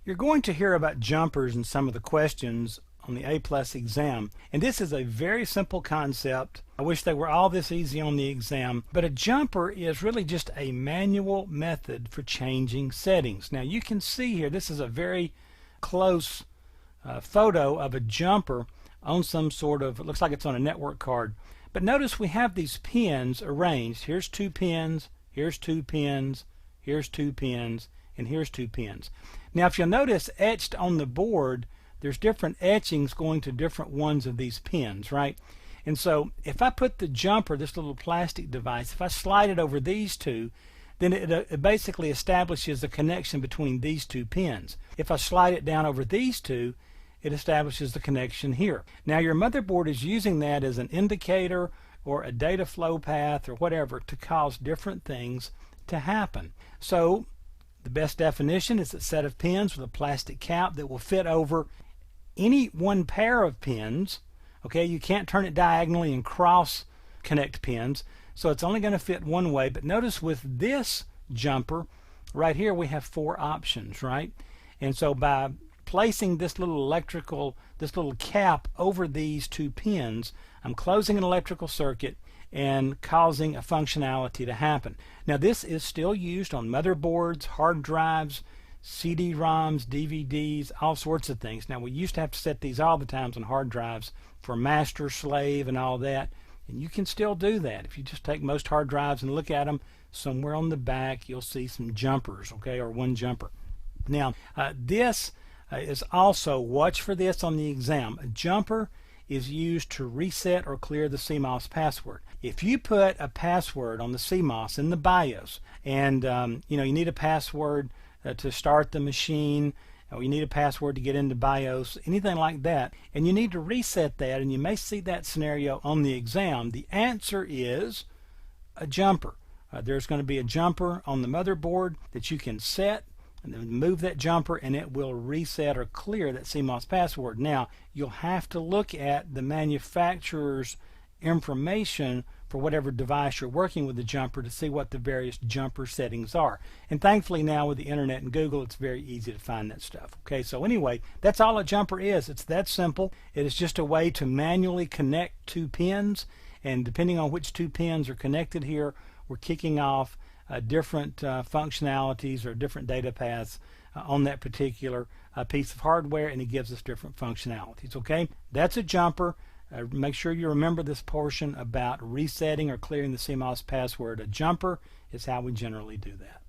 You're going to hear about jumpers in some of the questions on the A+ exam, and this is a very simple concept. I wish they were all this easy on the exam, but a jumper is really just a manual method for changing settings. Now you can see here, this is a very close photo of a jumper on some sort of, it looks like it's on a network card. But notice we have these pins arranged. Here's 2 pins, here's 2 pins, here's 2 pins, and here's 2 pins. Now if you'll notice, etched on the board, there's different etchings going to different ones of these pins, right? And so if I put the jumper, this little plastic device, if I slide it over these two, then it basically establishes a connection between these 2 pins. If I slide it down over these two, it establishes the connection here. Now your motherboard is using that as an indicator or a data flow path or whatever to cause different things to happen. So the best definition is a set of pins with a plastic cap that will fit over any one pair of pins. Okay, you can't turn it diagonally and cross connect pins, so it's only going to fit one way. But notice with this jumper right here we have 4 options, right? And so by placing this little cap over these 2 pins, I'm closing an electrical circuit and causing a functionality to happen. Now this is still used on motherboards, hard drives, CD-ROMs, DVDs, all sorts of things. Now we used to have to set these all the times on hard drives for master, slave, and all that, and you can still do that. If you just take most hard drives and look at them, somewhere on the back you'll see some jumpers, okay, or one jumper. Now this is also, watch for this on the exam, a jumper is used to reset or clear the CMOS password. If you put a password on the CMOS in the BIOS, and you need a password to start the machine, or you need a password to get into BIOS, anything like that, and you need to reset that, and you may see that scenario on the exam, the answer is a jumper. There's going to be a jumper on the motherboard that you can set, and then move that jumper and it will reset or clear that CMOS password. Now you'll have to look at the manufacturer's information for whatever device you're working with the jumper to see what the various jumper settings are. And thankfully now with the internet and Google, it's very easy to find that stuff. Okay, so anyway, that's all a jumper is. It's that simple. It is just a way to manually connect 2 pins, and depending on which 2 pins are connected here, we're kicking off different functionalities or different data paths on that particular piece of hardware, and it gives us different functionalities. Okay, that's a jumper. Make sure you remember this portion about resetting or clearing the CMOS password. A jumper is how we generally do that.